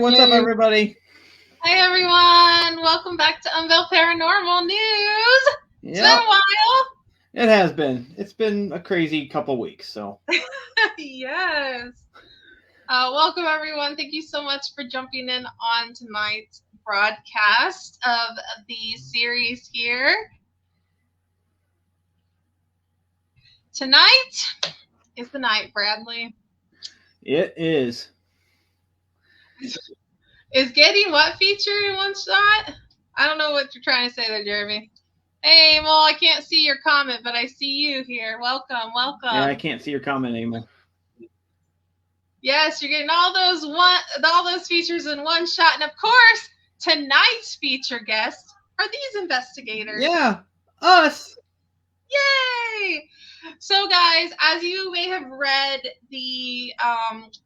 what's up, everybody? Hi, everyone. Welcome back to Unveil Paranormal News. It's been a while. It has been. It's been a crazy couple weeks, so. Yes. Welcome, everyone. Thank you so much for jumping in on tonight's broadcast of the series here. Tonight is the night, Bradley. It is. Is getting what featured in one shot? I don't know what you're trying to say there, Jeremy. Hey, well, I can't see your comment, but I see you here. Welcome. Yeah, I can't see your comment anymore. Yes, you're getting all those features in one shot, and of course, tonight's feature guests are these investigators. Yeah, us. Yay! So, guys, as you may have read the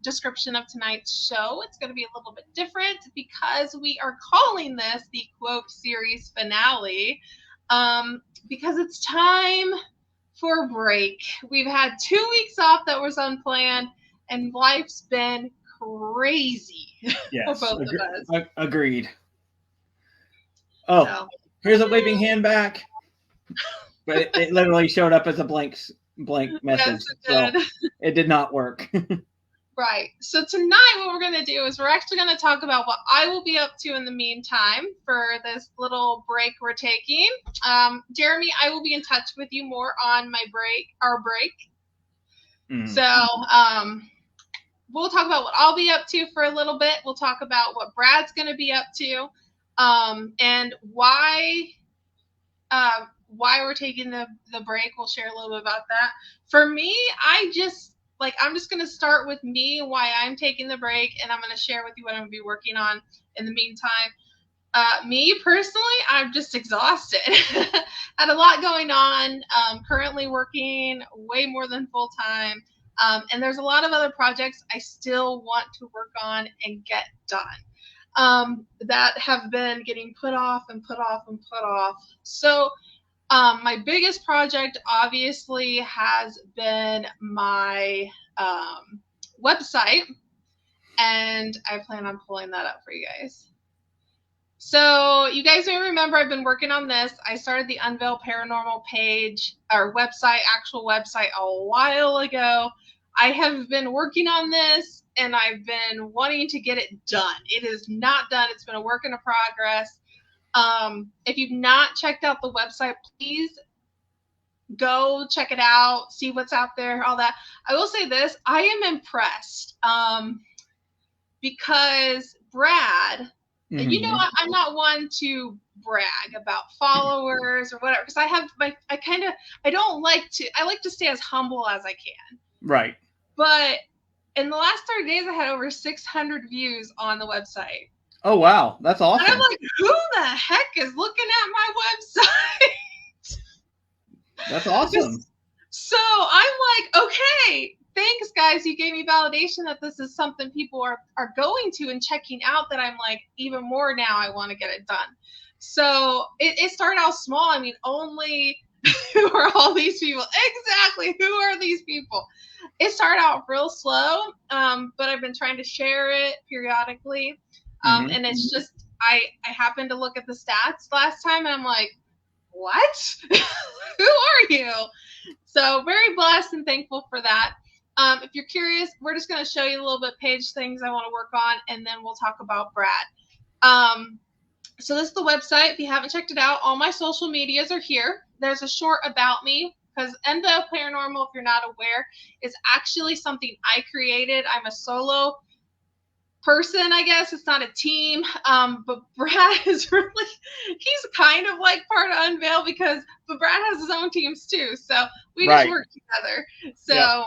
description of tonight's show, it's going to be a little bit different because we are calling this the quote series finale because it's time for a break. We've had 2 weeks off that was unplanned, and life's been crazy for both of us. Agreed. Oh, so. Here's a waving hand back. But it literally showed up as a blank message. Yes, so it did not work. Right. So tonight what we're going to do is we're actually going to talk about what I will be up to in the meantime for this little break we're taking. Jeremy, I will be in touch with you more on our break. So we'll talk about what I'll be up to for a little bit. We'll talk about what Brad's going to be up to and why we're taking the break. We'll share a little bit about that. For me, I'm just going to start with me, why I'm taking the break, and I'm going to share with you what I'm going to be working on in the meantime. Me personally, I'm just exhausted. Had a lot going on. Currently working way more than full time. And there's a lot of other projects I still want to work on and get done that have been getting put off and put off and put off. So my biggest project obviously has been my website, and I plan on pulling that up for you guys. So you guys may remember I've been working on this. I started the Unveil Paranormal page or actual website a while ago. I have been working on this and I've been wanting to get it done. It is not done. It's been a work in progress. If you've not checked out the website, please go check it out, see what's out there, all that. I will say this, I am impressed because Brad, you know, I'm not one to brag about followers or whatever, because I like to stay as humble as I can. Right. But in the last 30 days, I had over 600 views on the website. Oh, wow. That's awesome. And I'm like, who the heck is looking at my website? That's awesome. So I'm like, okay, thanks, guys. You gave me validation that this is something people are going to and checking out, that I'm like, even more now I want to get it done. So it started out small. I mean, only who are all these people? Exactly. Who are these people? It started out real slow, but I've been trying to share it periodically. And it's just, I happened to look at the stats last time and I'm like, what? Who are you? So very blessed and thankful for that. If you're curious, we're just going to show you a little bit page things I want to work on, and then we'll talk about Brad. So this is the website. If you haven't checked it out, all my social medias are here. There's a short about me, because Unveil Paranormal, if you're not aware, is actually something I created. I'm a solo person, I guess. It's not a team. But Brad is really, he's kind of like part of Unveil but Brad has his own teams too. So we just work together. So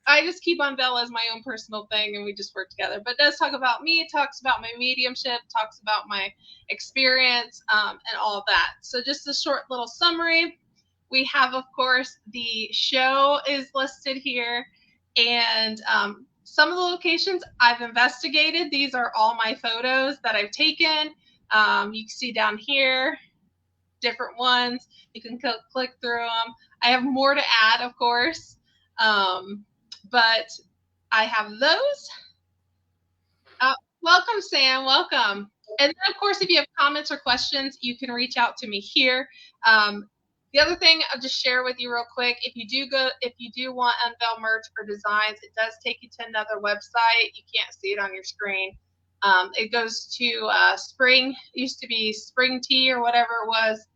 I just keep Unveil as my own personal thing, and we just work together. But it does talk about me. It talks about my mediumship, talks about my experience, and all of that. So just a short little summary. We have, of course, the show is listed here, and some of the locations I've investigated. These are all my photos that I've taken. You can see down here, different ones. You can click through them. I have more to add, of course, but I have those. Welcome, Sam. Welcome. And then, of course, if you have comments or questions, you can reach out to me here. The other thing I'll just share with you real quick, if you do want Unveil merch or designs, it does take you to another website. You can't see it on your screen. It goes to Spring, used to be Spring Tea or whatever it was.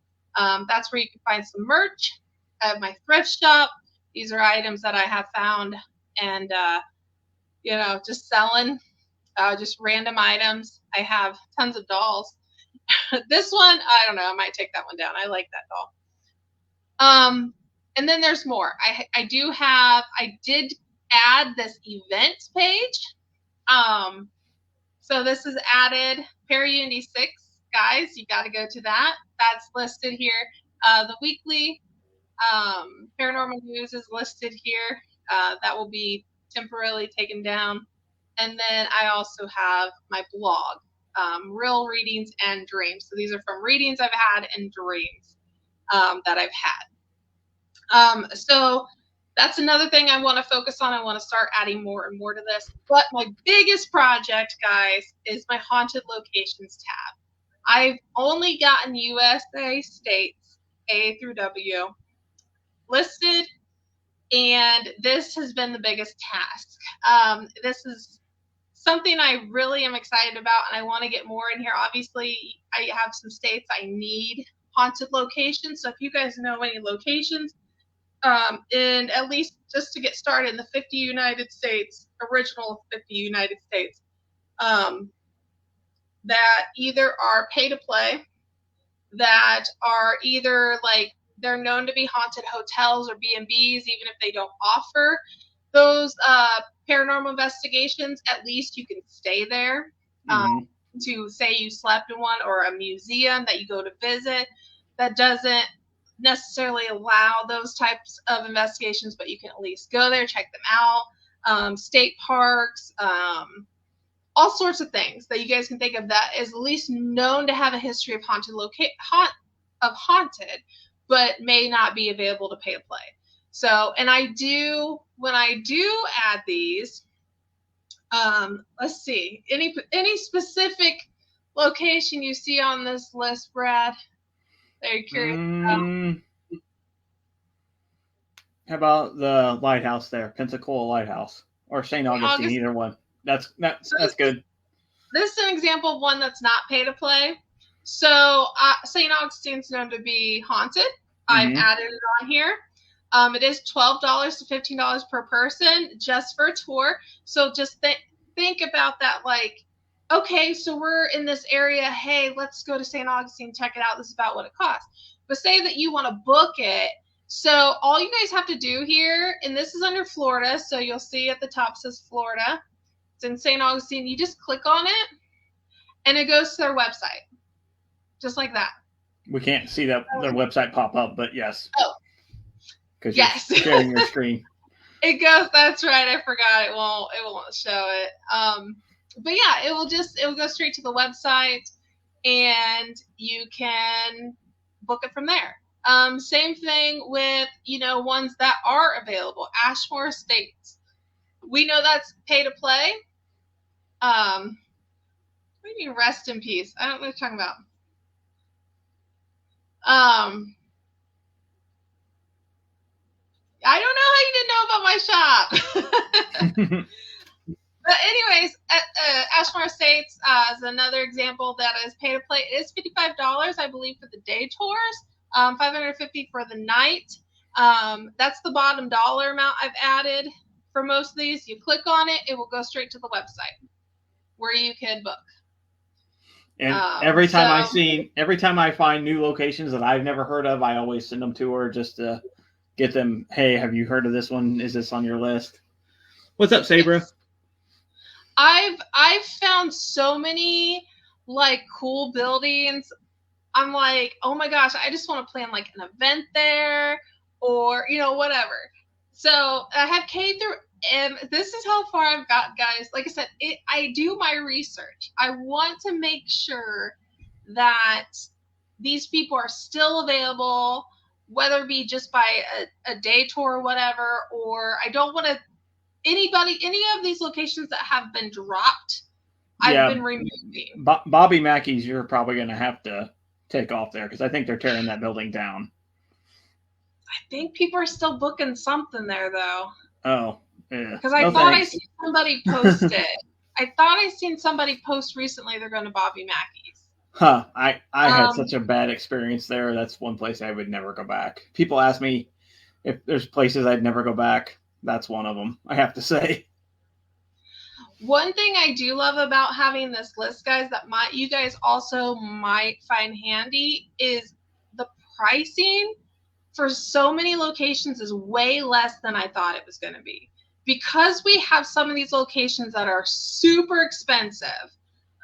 That's where you can find some merch. I have my thrift shop. These are items that I have found and, just selling. Just random items. I have tons of dolls. This one, I don't know. I might take that one down. I like that doll. And then there's more. I did add this events page. So this is added Paraunity 6, guys. You got to go to that. That's listed here. The weekly paranormal news is listed here. That will be temporarily taken down. And then I also have my blog, Real Readings and Dreams. So these are from readings I've had and dreams that I've had. So that's another thing I want to focus on. I want to start adding more and more to this. But my biggest project, guys, is my haunted locations tab. I've only gotten USA states, A through W, listed. And this has been the biggest task. This is something I really am excited about, and I want to get more in here. Obviously, I have some states I need haunted locations. So if you guys know any locations, and at least just to get started in the 50 United States, original 50 United States, that either are pay to play, that are either like they're known to be haunted hotels or B&Bs, even if they don't offer those paranormal investigations, at least you can stay there. To say you slept in one, or a museum that you go to visit that doesn't necessarily allow those types of investigations, but you can at least go there, check them out. State parks, all sorts of things that you guys can think of that is at least known to have a history of haunted, but may not be available to pay to play. So, and when I do add these, let's see, any specific location you see on this list, Brad, that you're curious How about the lighthouse there, Pensacola Lighthouse, or St. Augustine, either one. That's good. This is an example of one that's not pay to play. So St. Augustine's known to be haunted. I've added it on here. It is $12 to $15 per person just for a tour. So just think about that. Like, okay, so we're in this area. Hey, let's go to St. Augustine, check it out. This is about what it costs. But say that you want to book it. So all you guys have to do here, and this is under Florida. So you'll see at the top says Florida. It's in St. Augustine. You just click on it and it goes to their website. Just like that. We can't see their website pop up, but yes. Oh. Because you're sharing your screen. It goes, that's right. I forgot. It won't show it. But yeah, it will go straight to the website and you can book it from there. Same thing with, ones that are available. Ashmore Estates. We know that's pay to play. What do you mean rest in peace? I don't know what you're talking about. I don't know how you didn't know about my shop. But anyways, Ashmore Estates is another example that is pay to play. It is $55, I believe, for the day tours. $550 for the night. That's the bottom dollar amount I've added for most of these. You click on it, it will go straight to the website where you can book. And every time I find new locations that I've never heard of, I always send them to her just to get them. Hey, have you heard of this one? Is this on your list? What's up, Sabra? Yes. I've found so many like cool buildings. I'm like, oh my gosh, I just want to plan like an event there, or whatever. So I have K through M. This is how far I've got, guys. Like I said, I do my research. I want to make sure that these people are still available, whether it be just by a day tour or whatever, or I don't want to any of these locations that have been dropped I've been removing. Bobby Mackey's, you're probably going to have to take off there because I think they're tearing that building down. I think people are still booking something there, though. Oh, yeah. Because I thought I seen somebody post it. I thought I seen somebody post recently they're going to Bobby Mackey's. Huh. I had such a bad experience there. That's one place I would never go back. People ask me if there's places I'd never go back. That's one of them, I have to say. One thing I do love about having this list, guys, that you guys also might find handy is the pricing for so many locations is way less than I thought it was going to be. Because we have some of these locations that are super expensive.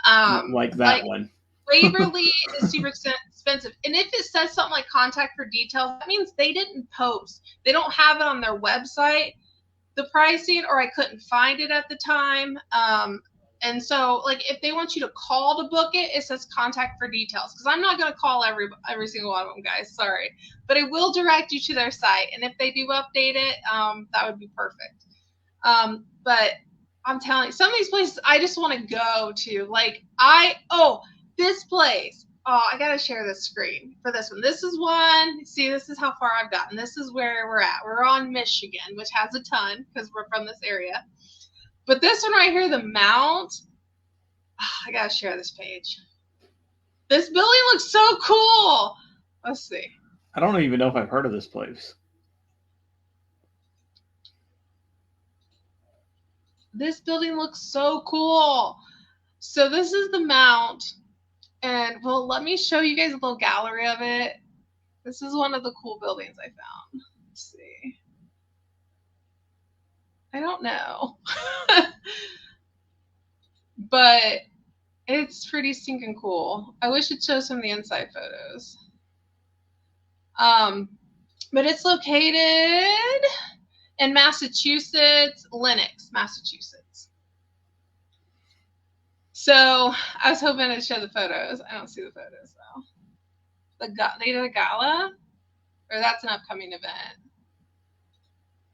Like that one. Waverly is super expensive. And if it says something like contact for details, that means they didn't post. They don't have it on their website, the pricing, or I couldn't find it at the time. And so, like, if they want you to call to book it, it says contact for details. Because I'm not going to call every single one of them, guys. Sorry. But it will direct you to their site. And if they do update it, that would be perfect. But I'm telling you, some of these places I just want to go to. Like, this place. Oh, I got to share this screen for this one. This is one. See, this is how far I've gotten. This is where we're at. We're on Michigan, which has a ton because we're from this area. But this one right here, the Mount. Oh, I got to share this page. This building looks so cool. Let's see. I don't even know if I've heard of this place. This building looks so cool. So this is the Mount. And, well, let me show you guys a little gallery of it. This is one of the cool buildings I found. Let's see. I don't know. But it's pretty stinking cool. I wish it showed some of the inside photos. But it's located in Massachusetts, Lenox, Massachusetts. So I was hoping to show the photos. I don't see the photos though. They did a gala, or that's an upcoming event.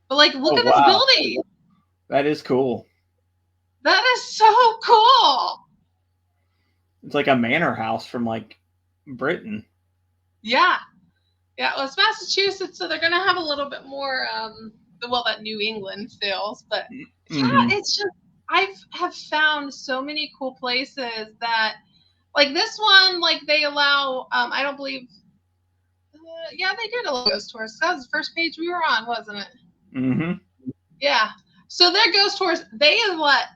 But like, look at this building. That is cool. That is so cool. It's like a manor house from like Britain. Yeah. Yeah, well, it's Massachusetts, so they're going to have a little bit more, that New England feels. But yeah, it's just, I have found so many cool places that, like this one, like they allow, I don't believe, they did allow ghost tours. That was the first page we were on, wasn't it? Mm-hmm. Yeah. So their ghost tours, they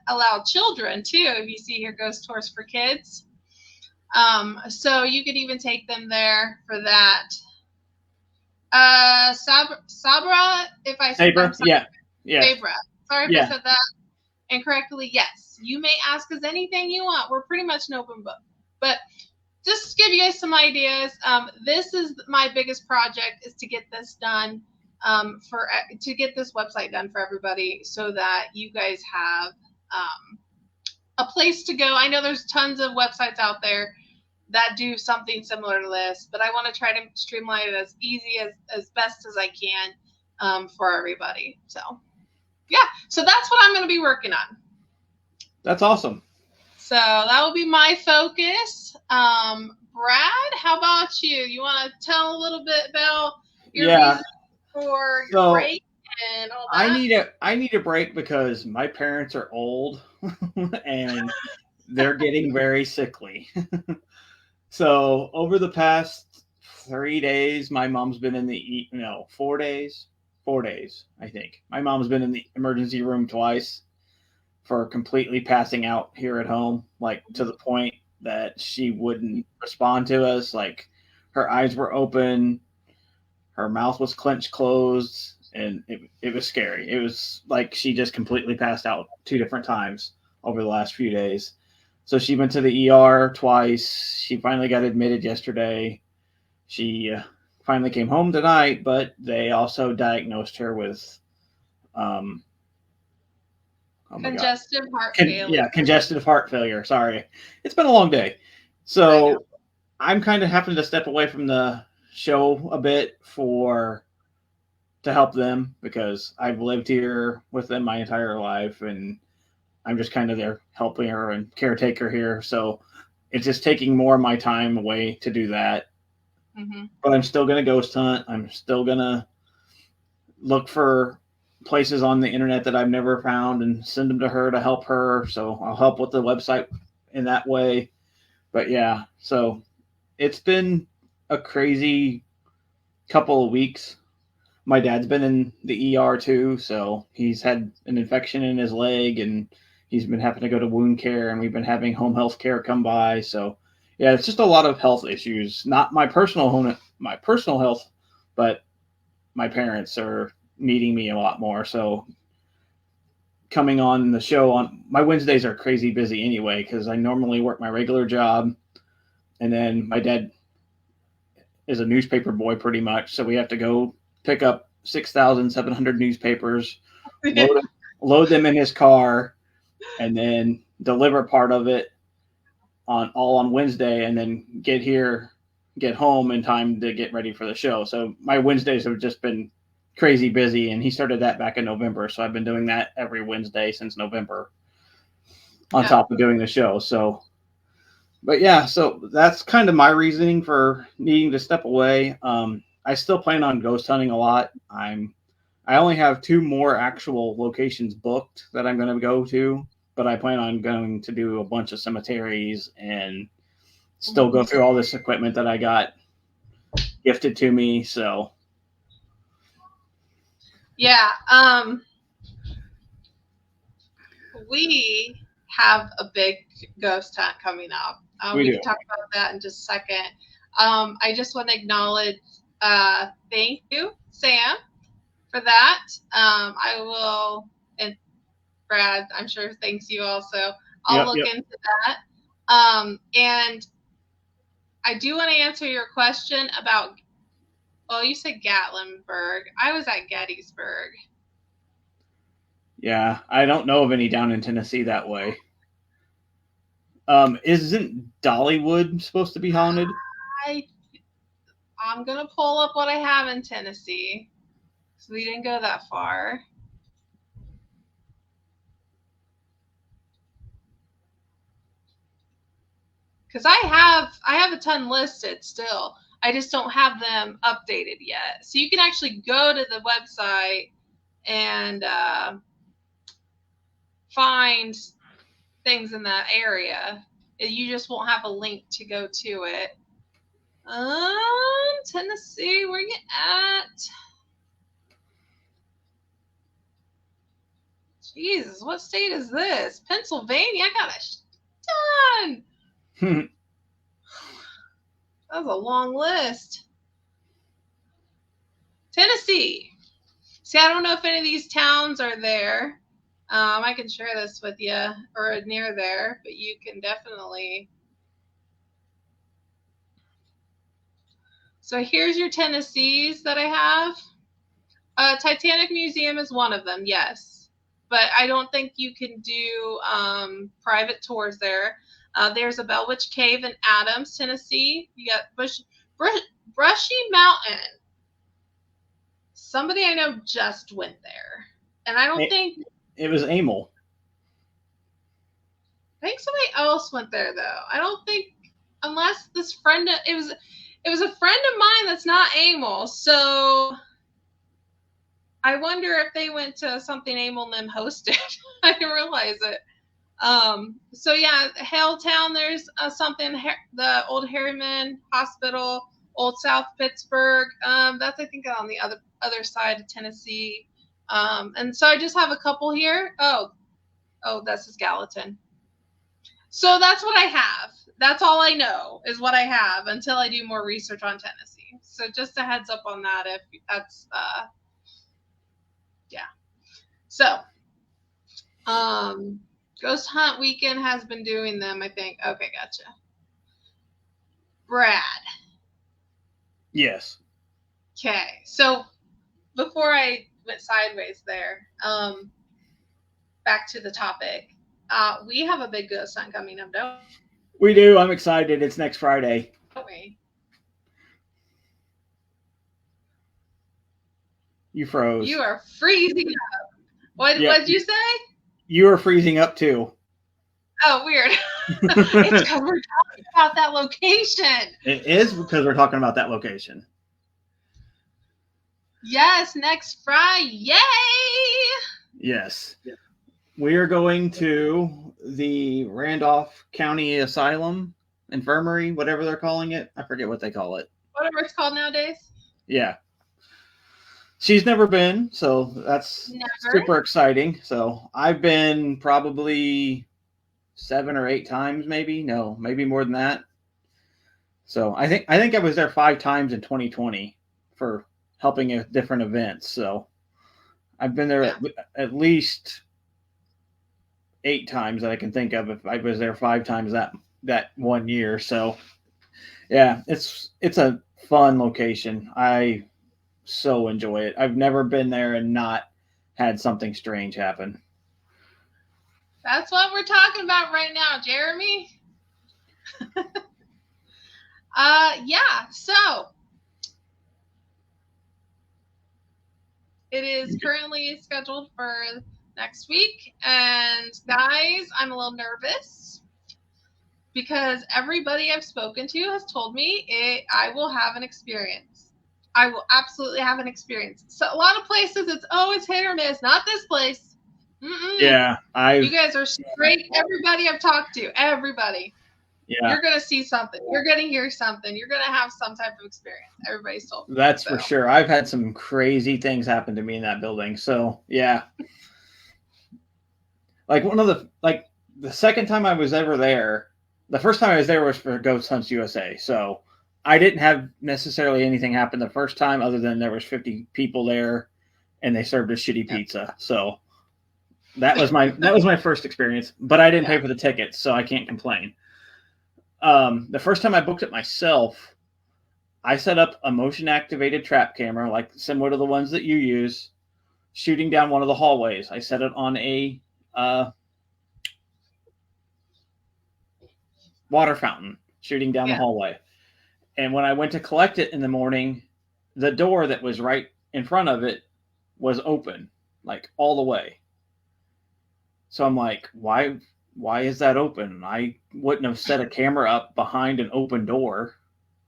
allow children too. If you see here, ghost tours for kids. So you could even take them there for that. Sabra, if I said that. Yeah. Sabra. Sorry if I said that incorrectly. Yes. You may ask us anything you want. We're pretty much an open book. But just to give you guys some ideas, this is my biggest project, is to get this done. To get this website done for everybody so that you guys have a place to go. I know there's tons of websites out there that do something similar to this, but I want to try to streamline it as easy as best as I can for everybody. So yeah, so that's what I'm going to be working on. That's awesome. So that will be my focus. Brad, how about you? You want to tell a little bit about your reason for your break and all that? I need a break because my parents are old and they're getting very sickly. So over the past 3 days, my mom's been in 4 days. 4 days, I think. My mom's been in the emergency room twice for completely passing out here at home, like to the point that she wouldn't respond to us. Like her eyes were open. Her mouth was clenched closed, and it was scary. It was like she just completely passed out 2 different times over the last few days. So she went to the ER twice. She finally got admitted yesterday. She finally came home tonight, but they also diagnosed her with congestive heart failure. Yeah, congestive heart failure. Sorry. It's been a long day. So I'm kind of having to step away from the show a bit to help them because I've lived here with them my entire life, and I'm just kind of there helping her and caretaker here. So it's just taking more of my time away to do that. Mm-hmm. But I'm still going to ghost hunt. I'm still going to look for places on the internet that I've never found and send them to her to help her. So I'll help with the website in that way. But yeah, so it's been a crazy couple of weeks. My dad's been in the ER too, so he's had an infection in his leg and he's been having to go to wound care, and we've been having home health care come by. So yeah, it's just a lot of health issues. Not my personal health, but my parents are needing me a lot more. So coming on the show on my Wednesdays are crazy busy anyway, because I normally work my regular job, and then my dad is a newspaper boy pretty much. So we have to go pick up 6,700 newspapers, load them in his car, and then deliver part of it on Wednesday, and then get home in time to get ready for the show. So my Wednesdays have just been crazy busy, and he started that back in November. So I've been doing that every Wednesday since November on top of doing the show. So, but yeah, so that's kind of my reasoning for needing to step away. I still plan on ghost hunting a lot. I only have 2 more actual locations booked that I'm going to go to, but I plan on going to do a bunch of cemeteries and still go through all this equipment that I got gifted to me. So yeah, we have a big ghost hunt coming up. We can talk about that in just a second. I just want to acknowledge, thank you, Sam, for that. I will, and Brad, I'm sure thanks you also. I'll look into that. And I do want to answer your question about, well, you said Gatlinburg. I was at Gettysburg. Yeah, I don't know of any down in Tennessee that way. Isn't Dollywood supposed to be haunted? I'm going to pull up what I have in Tennessee. So we didn't go that far. Because I have a ton listed still. I just don't have them updated yet. So you can actually go to the website and find things in that area. You just won't have a link to go to it. Tennessee, where you at? Jesus, what state is this? Pennsylvania? I got a ton. That was a long list. Tennessee. See, I don't know if any of these towns are there. I can share this with you, or near there, but you can definitely. So here's your Tennessees that I have. Titanic Museum is one of them, yes. But I don't think you can do private tours there. There's a Bell Witch Cave in Adams, Tennessee. You got Brushy Mountain. Somebody I know just went there. And I don't think... It was Amel. I think somebody else went there, though. I don't think... Unless this friend... It was a friend of mine that's not Amel, so... I wonder if they went to something Amel and them hosted. I didn't realize it. So yeah, Helltown, there's something, the old Harriman Hospital, Old South Pittsburgh. That's, I think, on the other side of Tennessee. And so I just have a couple here. Oh, this is Gallatin. So that's what I have. That's all I know is what I have until I do more research on Tennessee. So just a heads up on that if that's, yeah. So, Ghost Hunt Weekend has been doing them, I think. Okay, gotcha. Brad. Yes. Okay, so before I went sideways there, back to the topic. We have a big ghost hunt coming up, don't we? We do. I'm excited. It's next Friday. Don't we? You froze. You are freezing up. What did you say? You are freezing up too. Oh, weird. It's because we're talking about that location. It is because we're talking about that location. Yes, next Friday. Yes. We are going to the Randolph County Asylum, Infirmary, whatever they're calling it. I forget what they call it. Whatever it's called nowadays. Yeah. She's never been, so that's super exciting. So I've been probably 7 or 8 times, maybe. No, maybe more than that. So I think I was there 5 times in 2020 for helping at different events. So I've been there at least 8 times that I can think of. If I was there 5 times that 1 year. So yeah, it's a fun location. I so enjoy it. I've never been there and not had something strange happen. That's what we're talking about right now, Jeremy. Yeah, so it is currently scheduled for next week. And guys, I'm a little nervous because everybody I've spoken to has told me I will have an experience. I will absolutely have an experience. So a lot of places it's hit or miss. Not this place. Mm-mm. Yeah, you guys are straight. Everybody I've talked to, everybody. Yeah. You're gonna see something. You're gonna hear something. You're gonna have some type of experience. Everybody's told me. That's for sure. I've had some crazy things happen to me in that building. So yeah. Like the second time I was ever there, the first time I was there was for Ghost Hunts USA. So I didn't have necessarily anything happen the first time other than there was 50 people there and they served us shitty pizza. So that was my first experience, but I didn't pay for the tickets, so I can't complain. The first time I booked it myself, I set up a motion activated trap camera, like similar to the ones that you use, shooting down one of the hallways. I set it on a water fountain, shooting down the hallway. And when I went to collect it in the morning, the door that was right in front of it was open, like all the way. So I'm like, why is that open? I wouldn't have set a camera up behind an open door.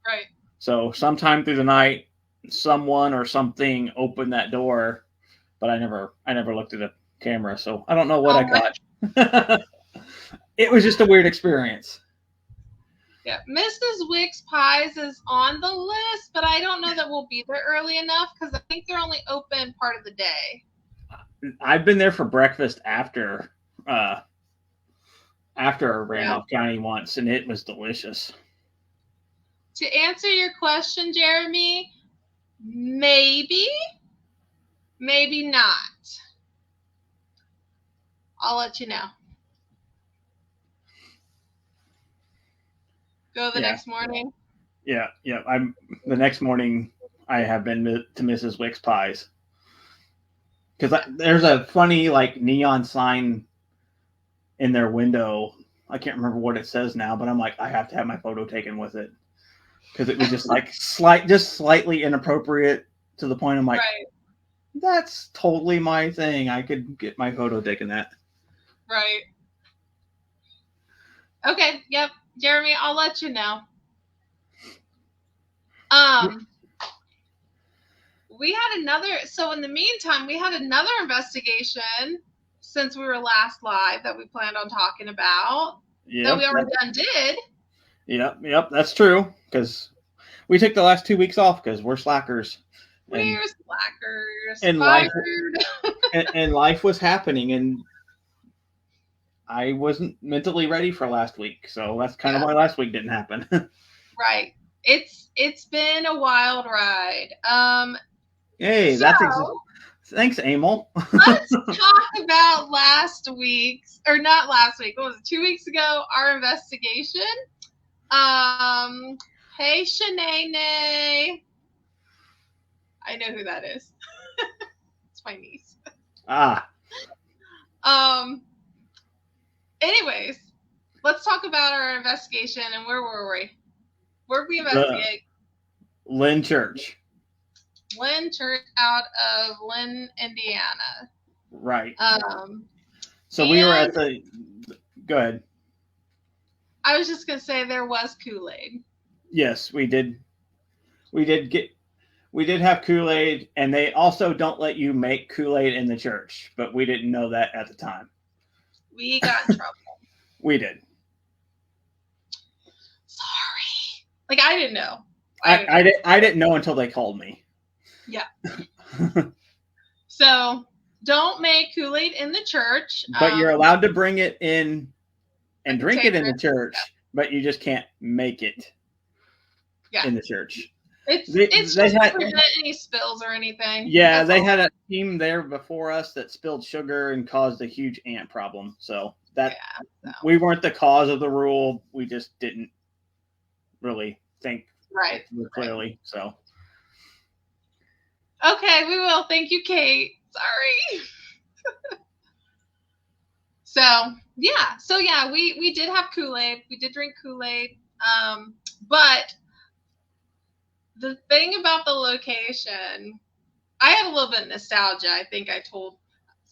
Right. So sometime through the night, someone or something opened that door, but I never looked at the camera, so I don't know what I got. It was just a weird experience. Yeah, Mrs. Wick's Pies is on the list, but I don't know that we'll be there early enough because I think they're only open part of the day. I've been there for breakfast after Randolph County once, and it was delicious. To answer your question, Jeremy, maybe not. I'll let you know. Go the next morning. Yeah. The next morning. I have been to Mrs. Wick's Pies because there's a funny like neon sign in their window. I can't remember what it says now, but I'm like, I have to have my photo taken with it because it was just like slightly inappropriate to the point I'm like, that's totally my thing. I could get my photo taken that. Right. Okay. Yep. Jeremy, I'll let you know. We had so in the meantime, we had another investigation since we were last live that we planned on talking about that we already did. Yep, that's true because we took the last 2 weeks off because we're slackers. We're slackers. And life was happening, and I wasn't mentally ready for last week, so that's kind of why last week didn't happen. Right. It's been a wild ride. Hey, thanks, Emil. Let's talk about last week's, or not last week. What was it? 2 weeks ago? Our investigation. Hey, Shanae. I know who that is. It's my niece. Anyways, let's talk about our investigation and where were we? Where did we investigate? Lynn Church. Lynn Church out of Lynn, Indiana. Right. So we were at the. Go ahead. I was just gonna say there was Kool-Aid. Yes, we did. We did have Kool-Aid, and they also don't let you make Kool-Aid in the church, but we didn't know that at the time. We got in trouble. We did. Sorry. Like, I didn't know. I didn't know until they called me. Yeah. So don't make Kool-Aid in the church. But you're allowed to bring it in and drink it in the church, but you just can't make it in the church. It's just to prevent any spills or anything. Yeah, they had a team there before us that spilled sugar and caused a huge ant problem. So we weren't the cause of the rule. We just didn't really think clearly. So okay, we will. Thank you, Kate. Sorry. So we did have Kool-Aid. We did drink Kool-Aid. But the thing about the location, I had a little bit of nostalgia. I think I was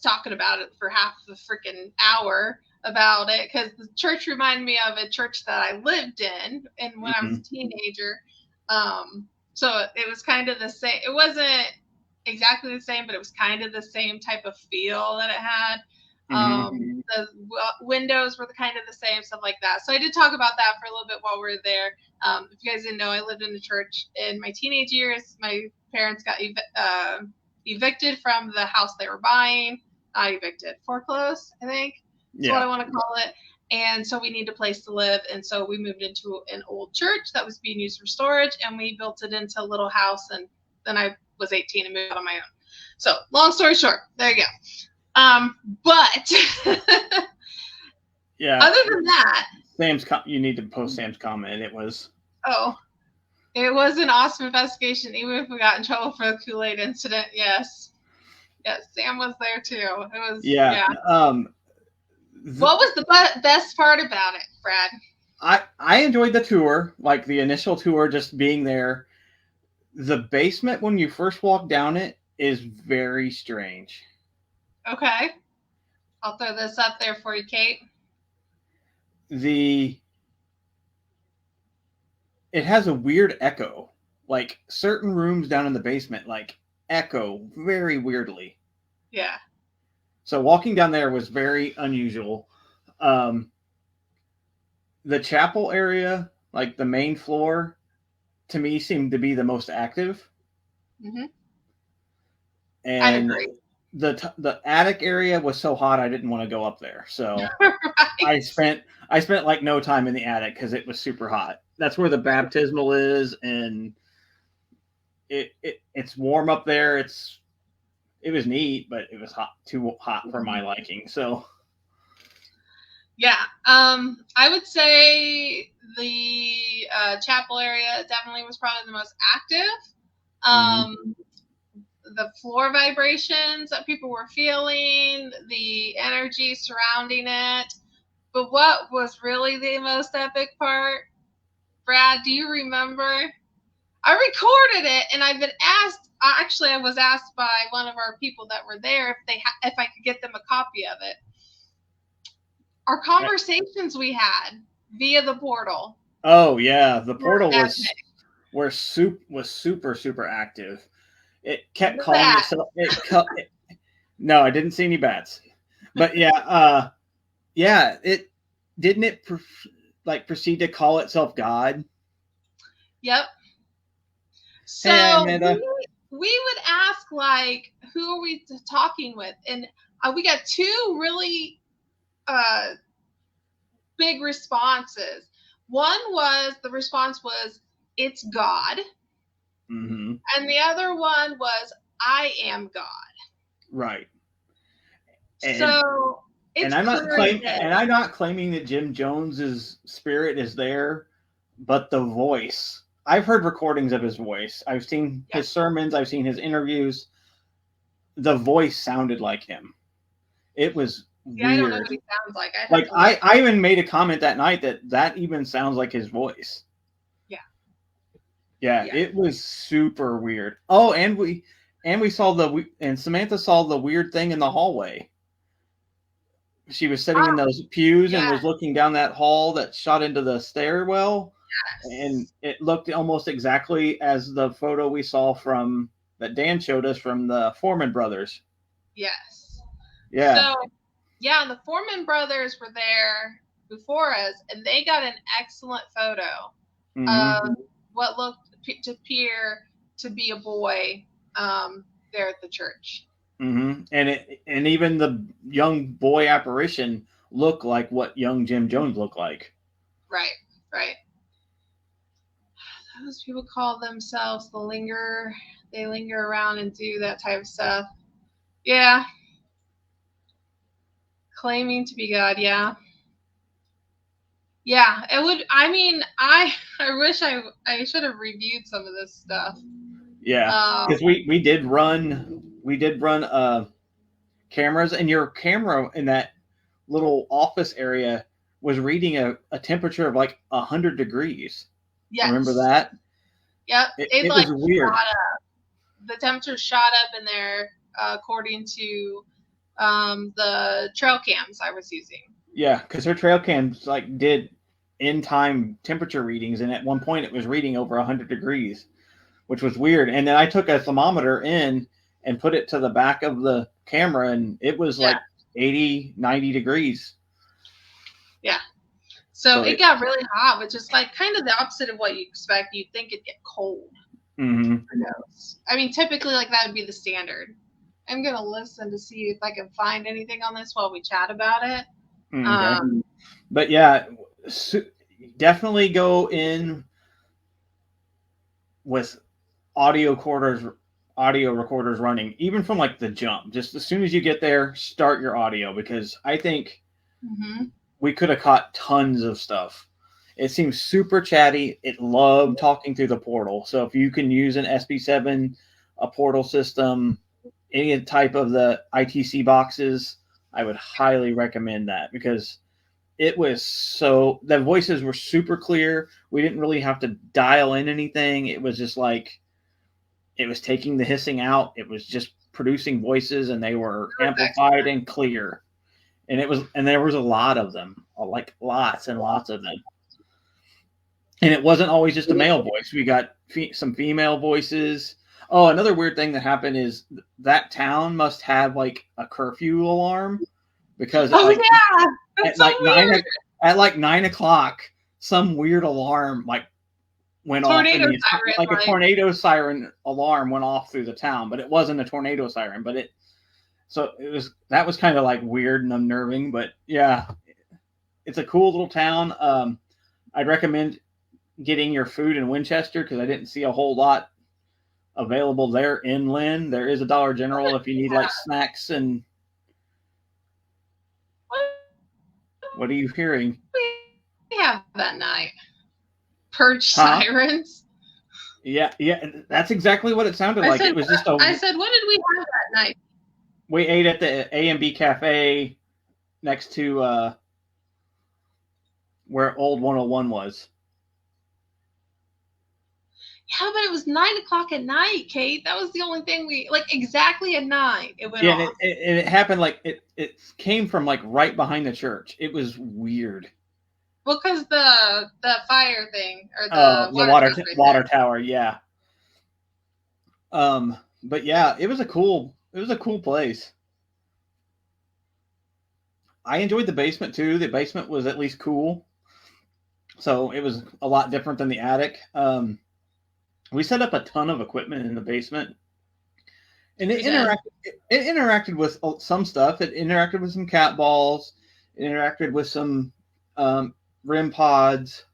talking about it for half the freaking hour about it, because the church reminded me of a church that I lived in when I was a teenager. So it was kind of the same. It wasn't exactly the same, but it was kind of the same type of feel that it had. The windows were kind of the same, stuff like that. So I did talk about that for a little bit while we were there. If you guys didn't know, I lived in the church in my teenage years. My parents got evicted from the house they were buying. Not evicted, foreclosed, I think. That's what I want to call it. And so we needed a place to live. And so we moved into an old church that was being used for storage, and we built it into a little house. And then I was 18 and moved out on my own. So long story short, there you go. But yeah. Other than that, you need to post Sam's comment. It was an awesome investigation, even if we got in trouble for the Kool-Aid incident. Yes, Sam was there too. It was what was the best part about it, Brad? I enjoyed the tour, like the initial tour, just being there. The basement, when you first walk down it, is very strange. Okay. I'll throw this up there for you, Kate. It has a weird echo. Like, certain rooms down in the basement, like, echo very weirdly. Yeah. So walking down there was very unusual. The chapel area, like the main floor, to me seemed to be the most active. Mm-hmm. And I agree. The attic area was so hot I didn't want to go up there. So I spent like no time in the attic because it was super hot. That's where the baptismal is, and it's warm up there. It was neat, but it was too hot for my liking. So I would say the chapel area definitely was probably the most active. The floor vibrations that people were feeling, the energy surrounding it. But what was really the most epic part, Brad, do you remember? I recorded it, and I've been asked. Actually, I was asked by one of our people that were there if I could get them a copy of it. Our conversations we had via the portal. Oh yeah, the portal was super active. It kept calling itself. No, I didn't see any bats. But it didn't proceed to call itself God. Yep. So we would ask, like, who are we talking with? And we got two really big responses. The response was, "It's God." Mm-hmm. And the other one was, "I am God." Right. So I'm not claiming that Jim Jones's spirit is there, but the voice. I've heard recordings of his voice. I've seen his sermons. I've seen his interviews. The voice sounded like him. It was weird. I don't know what he sounds like. I even made a comment that night that even sounds like his voice. Yeah, it was super weird. Oh, and we saw Samantha saw the weird thing in the hallway. she was sitting in those pews and yeah. was looking down that hall that shot into the stairwell, and Yes. it looked almost exactly as the photo we saw from that Dan showed us from the Foreman brothers. Yes. Yeah. So, yeah, the Foreman brothers were there before us, and they got an excellent photo of what looked to appear to be a boy there at the church. And even the young boy apparition looked like what young Jim Jones looked like. Right, right. Those people call themselves the linger. They linger around and do that type of stuff. Yeah. Claiming to be God, yeah. Yeah, it would. I mean, I wish I should have reviewed some of this stuff. Yeah, because we did run cameras, and your camera in that little office area was reading a temperature of like 100 degrees. Yes. Remember that? Yep. It was weird. The temperature shot up in there according to the trail cams I was using. Yeah, because her trail cams like did in time temperature readings, and at one point it was reading over 100 degrees, which was weird. And then I took a thermometer in and put it to the back of the camera, and it was like 80, 90 degrees. Yeah. So it got really hot, which is like kind of the opposite of what you expect. You'd think it'd get cold. Mm-hmm. I mean, typically, like that would be the standard. I'm gonna listen to see if I can find anything on this while we chat about it. Okay. But yeah, definitely go in with audio recorders running, even from like the jump. Just as soon as you get there, start your audio, because I think we could have caught tons of stuff. It seems super chatty. It loved talking through the portal. So if you can use an SB7, a portal system, any type of the ITC boxes, I would highly recommend that, because it was so, the voices were super clear. We didn't really have to dial in anything. It was just like, it was taking the hissing out. It was just producing voices, and they were amplified and clear. And there was a lot of them, like lots and lots of them. And it wasn't always just a male voice. We got some female voices. Oh, another weird thing that happened is that town must have like a curfew alarm, because at like 9 o'clock, some weird alarm like went off, and like a tornado siren alarm went off through the town, but it wasn't a tornado siren. But that was kind of like weird and unnerving. But yeah, it's a cool little town. I'd recommend getting your food in Winchester, because I didn't see a whole lot available there in Lynn. There is a Dollar General if you need like snacks. And what are you hearing? We have that night. Purge sirens. Yeah, that's exactly what it sounded like. It was just I said, what did we have that night? We ate at the A&B Cafe next to where Old 101 was. Yeah, but it was 9 o'clock at night, Kate. That was the only thing exactly at 9 it went off. And it happened like it came from like right behind the church. It was weird. Well, because the fire thing, or the water tower, yeah. But yeah, it was a cool place. I enjoyed the basement too. The basement was at least cool. So it was a lot different than the attic. We set up a ton of equipment in the basement, and it interacted with some stuff. It interacted with some cat balls. It interacted with some REM pods.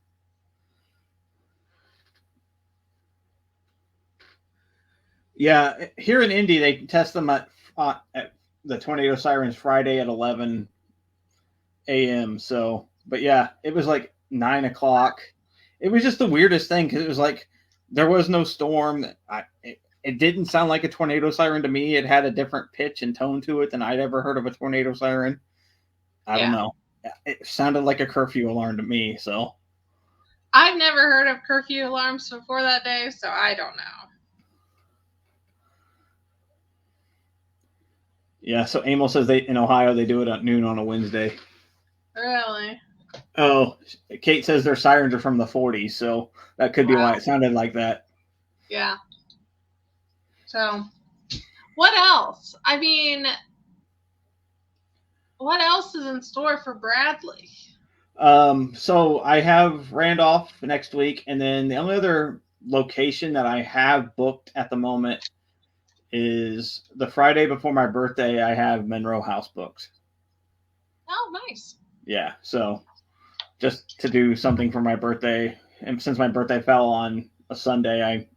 Yeah, here in Indy, they test them at the tornado sirens Friday at 11 a.m. So, but yeah, it was like 9 o'clock. It was just the weirdest thing, because it was like there was no storm. It didn't sound like a tornado siren to me. It had a different pitch and tone to it than I'd ever heard of a tornado siren. I don't know. It sounded like a curfew alarm to me. So I've never heard of curfew alarms before that day, so I don't know. Yeah, so Emil says in Ohio they do it at noon on a Wednesday. Really? Oh, Kate says their sirens are from the 40s, so that could be why it sounded like that. Yeah. So, what else? I mean, what else is in store for Bradley? So I have Randolph next week, and then the only other location that I have booked at the moment is the Friday before my birthday. I have Monroe House booked. Oh, nice. Yeah, so just to do something for my birthday, and since my birthday fell on a Sunday,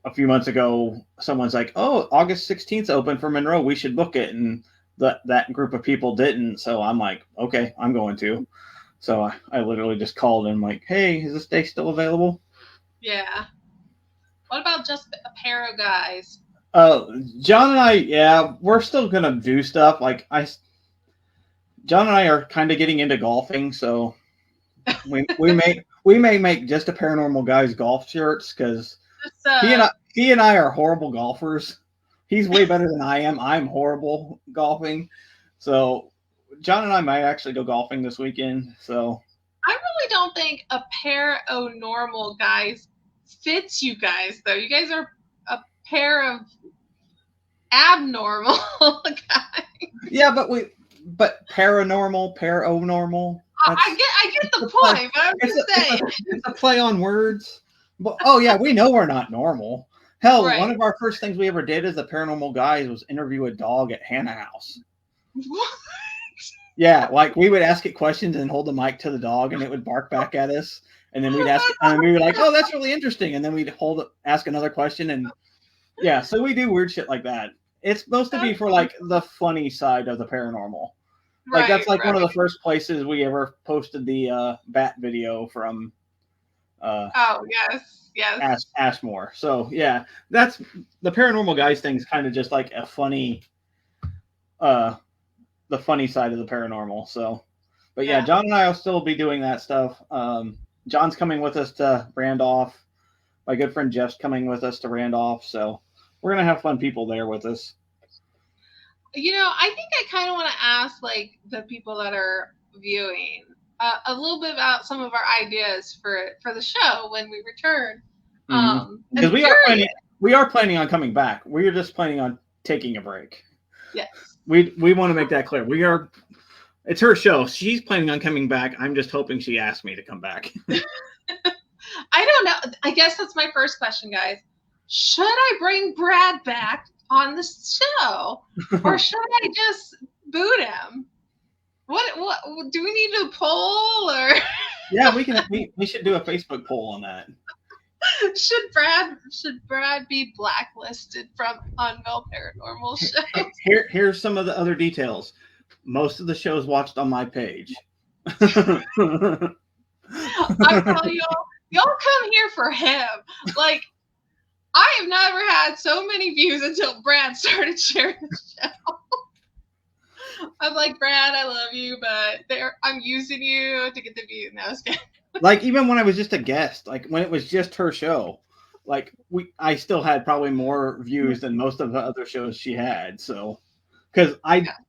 a few months ago, someone's like, "Oh, August 16th open for Monroe. We should book it." And that group of people didn't, so I'm like, "Okay, I'm going to." So I literally just called and like, "Hey, is this day still available?" Yeah. What about just a pair of guys? John and I, yeah, we're still gonna do stuff. John and I are kind of getting into golfing, so we may make just a paranormal guys golf shirts because he and I are horrible golfers. He's way better than I am. I'm horrible golfing, so John and I might actually go golfing this weekend. So I really don't think a pair of normal guys fits you guys though. You guys are a pair of abnormal guys. Yeah, but paranormal, paranormal. I get the point, but I'm just saying. It's a play on words. But oh yeah, we know we're not normal. Hell, Right. One of our first things we ever did as a paranormal guys was interview a dog at Hannah House. What? Yeah, like we would ask it questions and hold the mic to the dog, and it would bark back at us. And then we'd ask, and we were like, "Oh, that's really interesting." And then we'd ask another question, and yeah, so we do weird shit like that. It's supposed to be for like the funny side of the paranormal. Like that's like one of the first places we ever posted the bat video from. Oh yes. Ashmore. So yeah, that's the paranormal guys thing is kind of just like a funny, the funny side of the paranormal. So, but yeah, John and I will still be doing that stuff. John's coming with us to Randolph. My good friend Jeff's coming with us to Randolph. So we're gonna have fun people there with us. You know, I think I kind of want to ask like the people that are viewing a little bit about some of our ideas for the show when we return. Because we are planning on coming back. We are just planning on taking a break. Yes. We want to make that clear. It's her show. She's planning on coming back. I'm just hoping she asks me to come back. I don't know. I guess that's my first question, guys. Should I bring Brad back on the show, or should I just boot him? What do we need a poll or? Yeah, we should do a Facebook poll on that. Should Brad be blacklisted from Unveil Paranormal show? Here's some of the other details. Most of the shows watched on my page. I'm telling y'all come here for him. Like, I have never had so many views until Brad started sharing the show. I'm like, Brad, I love you, but I'm using you to get the views. No, it's good. Like, even when I was just a guest, like when it was just her show, like I still had probably more views than most of the other shows she had. So, because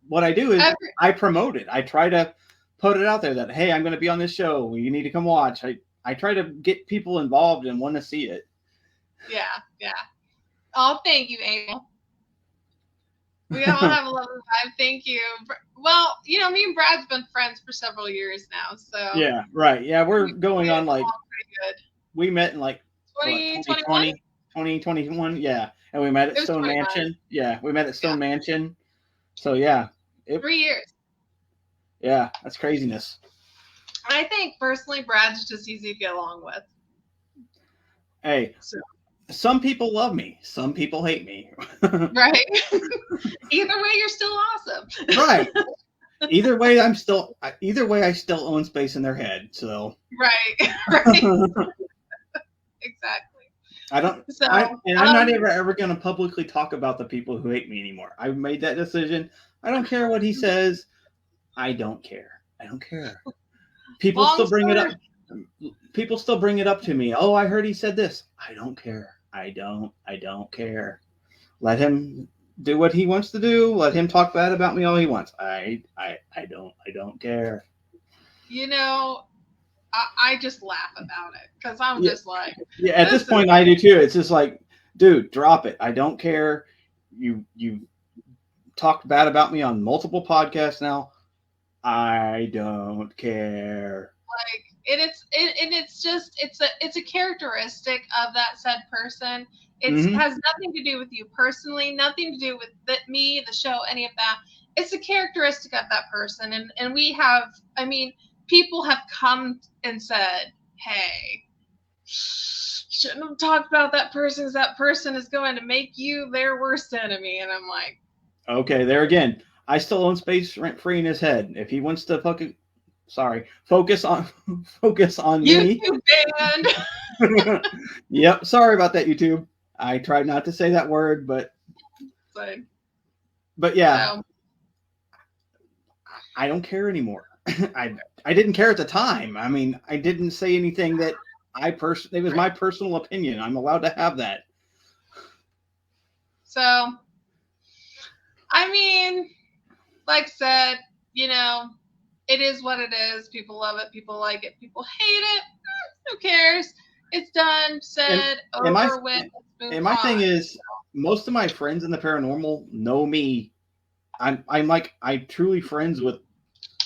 what I do is I promote it. I try to put it out there that, hey, I'm going to be on this show. You need to come watch. I try to get people involved and want to see it. Yeah. Oh, thank you, Emil. We all have a lovely vibe. Thank you. Well, you know, me and Brad's been friends for several years now, so. Yeah, right. Yeah, we're going on like. Pretty good. We met in like 2021. Yeah, and we met at Stone Mansion. Yeah, we met at Stone Mansion. So yeah. 3 years. Yeah, that's craziness. I think personally, Brad's just easy to get along with. Hey, some people love me. Some people hate me. Right. Either way, you're still awesome. Right. Either way, I still own space in their head. So. Right. Exactly. I'm not ever going to publicly talk about the people who hate me anymore. I've made that decision. I don't care what he says. I don't care. People still bring it up. People still bring it up to me. Oh, I heard he said this. I don't care. I don't care. Let him do what he wants to do. Let him talk bad about me all he wants. I don't care. You know, I just laugh about it because I'm just like, yeah. At this point, I do too. It's just like, dude, drop it. I don't care. You talked bad about me on multiple podcasts now. I don't care. Like, and it's just it's a characteristic of that said person. It has nothing to do with you personally, nothing to do with me, the show, any of that. It's a characteristic of that person, and we have. I mean, people have come and said, "Hey, shouldn't have talked about that person, because that person is going to make you their worst enemy." And I'm like, okay, there again. I still own space rent free in his head. If he wants to fucking, focus on me. YouTube banned. Yep, sorry about that, YouTube. I tried not to say that word, but yeah, so, I don't care anymore. I didn't care at the time. I mean, I didn't say anything that it was my personal opinion. I'm allowed to have that. So, I mean, like I said, you know, it is what it is. People love it. People like it. People hate it. Who cares? It's done, said, over with. And my thing is, most of my friends in the paranormal know me. I'm like, I'm truly friends with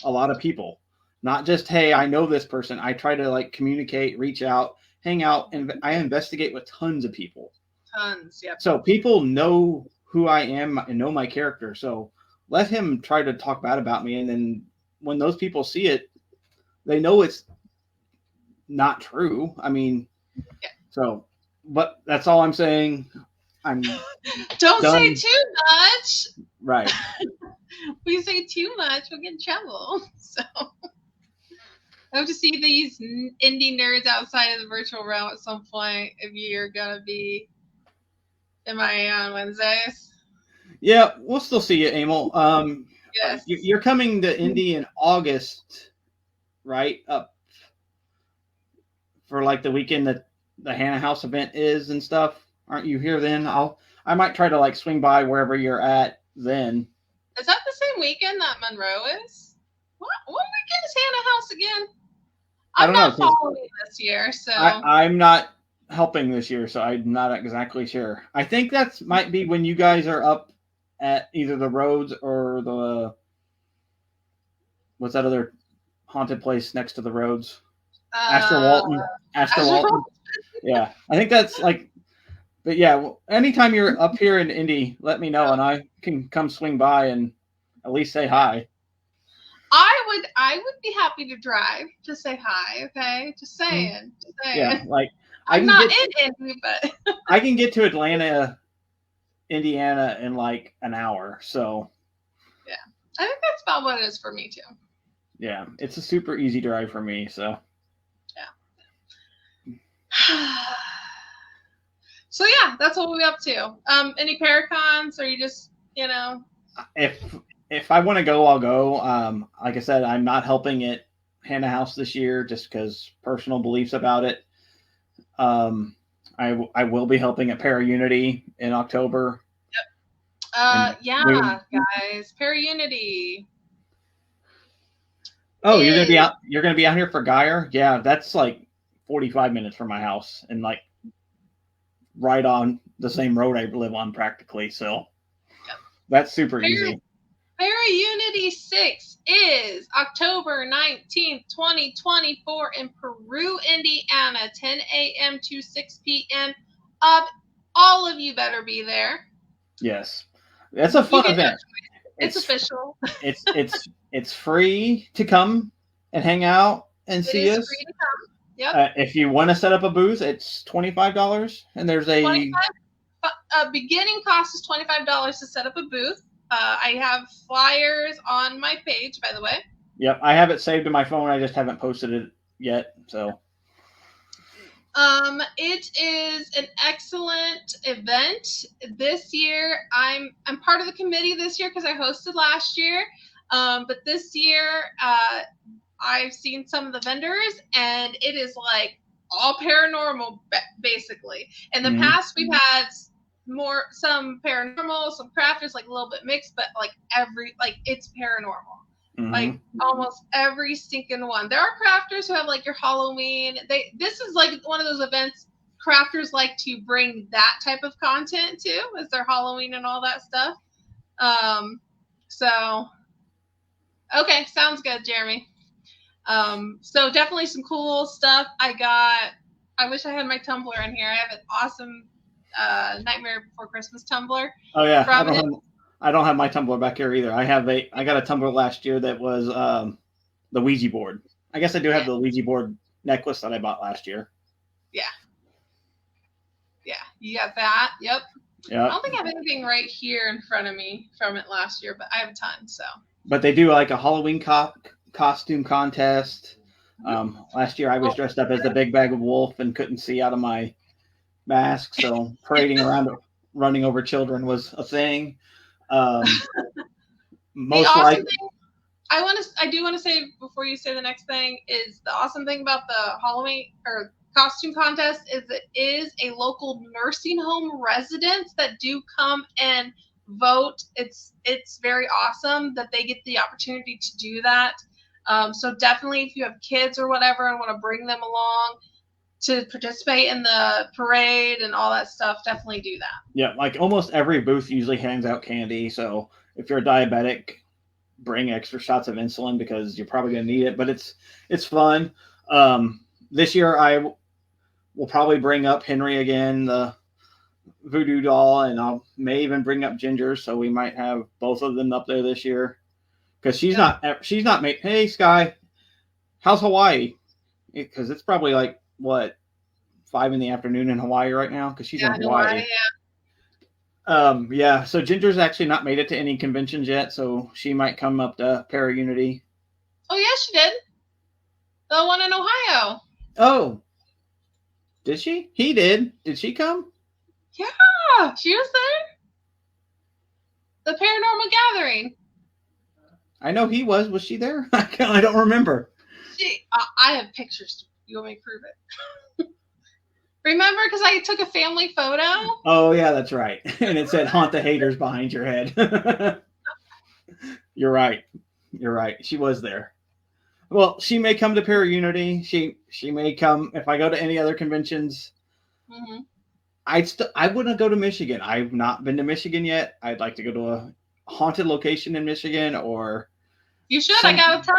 a lot of people. Not just, hey, I know this person. I try to like communicate, reach out, hang out, and I investigate with tons of people. Tons, yep. So people know who I am and know my character. So let him try to talk bad about me, and then when those people see it, they know it's not true. I mean, yeah. So, but that's all I'm saying. I'm don't done. Say too much. Right. We say too much, we'll get in trouble. So I hope to see these indie nerds outside of the virtual realm at some point if you're gonna be MIA on Wednesdays. Yeah, we'll still see you, Emil. Yes. You're coming to Indy in August, right? Up for like the weekend that the Hannah House event is and stuff. Aren't you here then? I might try to like swing by wherever you're at then. Is that the same weekend that Monroe is? What weekend is Hannah House again? I'm not following this year, so I'm not helping this year, so I'm not exactly sure. I think that might be when you guys are up at either the Rhodes or the what's that other haunted place next to the Rhodes? Astor Walton. Astor Walton. Yeah, I think that's like. But yeah, anytime you're up here in Indy, let me know and I can come swing by and at least say hi. I would be happy to drive to say hi. Okay, just saying. Yeah, like I'm not in Indy, but I can get to Atlanta, Indiana in like an hour. So yeah, I think that's about what it is for me too. Yeah, it's a super easy drive for me. So yeah. So yeah, that's what we'll be up to. Any Paracons, or you just, you know? If I want to go, I'll go. Like I said, I'm not helping at Hannah House this year just because personal beliefs about it. I will be helping at Para-Unity in October. Yep. Yeah, guys, Para-Unity. Oh, you're gonna be out. You're gonna be out here for Geyer. Yeah, that's like 45 minutes from my house, and like right on the same road I live on practically. So that's super easy. Para-Unity 6 is October 19th, 2024 in Peru, Indiana, 10 a.m. to 6 p.m. All of you better be there. Yes. That's a fun event. It's official. It's free to come and hang out and see us. Free to come. Yep. If you want to set up a booth, it's $25, and there's a beginning cost is $25 to set up a booth. I have flyers on my page, by the way. Yep, I have it saved in my phone. I just haven't posted it yet. So, it is an excellent event this year. I'm part of the committee this year because I hosted last year. But this year, I've seen some of the vendors, and it is like all paranormal, basically. In the past, we've had some paranormal, some crafters, like a little bit mixed, but like it's paranormal. Mm-hmm. Like almost every stinking one. There are crafters who have like your Halloween. This is like one of those events crafters like to bring that type of content to, is their Halloween and all that stuff. So okay, sounds good, Jeremy. So definitely some cool stuff. I wish I had my Tumblr in here. I have an awesome Nightmare Before Christmas Tumblr. Oh yeah, I don't have my Tumblr back here either. I got a Tumblr last year that was the Ouija board. I guess I do have the Ouija board necklace that I bought last year. Yeah, you got that. Yep. Yeah. I don't think I have anything right here in front of me from it last year, but I have a ton. So. But they do like a Halloween costume contest. Last year I was dressed up as the Big Bag of Wolf and couldn't see out of my mask, so parading around, running over children was a thing. Most awesome thing I do want to say before you say the next thing is the awesome thing about the Halloween or costume contest is it is a local nursing home residents that do come and vote. It's very awesome that they get the opportunity to do that. So definitely if you have kids or whatever and want to bring them along to participate in the parade and all that stuff, definitely do that. Yeah, like almost every booth usually hands out candy. So if you're diabetic, bring extra shots of insulin because you're probably going to need it. But it's fun. This year I will probably bring up Henry again, the voodoo doll, and I may even bring up Ginger. So we might have both of them up there this year because she's not made. Hey Sky, how's Hawaii? Because it's probably like what 5 p.m. in Hawaii right now because she's in Hawaii. So Ginger's actually not made it to any conventions yet, so she might come up to Para Unity. Oh yeah, she did. The one in Ohio. Oh, did she? He did. Did she come? Yeah, she was there. The Paranormal Gathering. I know he was. Was she there? I don't remember. I have pictures. You want me to prove it? Remember, because I took a family photo? Oh, yeah, that's right. And it said, haunt the haters behind your head. You're right. You're right. She was there. Well, she may come to Para Unity. She may come if I go to any other conventions. Mm-hmm. I wouldn't go to Michigan. I've not been to Michigan yet. I'd like to go to a haunted location in Michigan or... You should. I got a ton.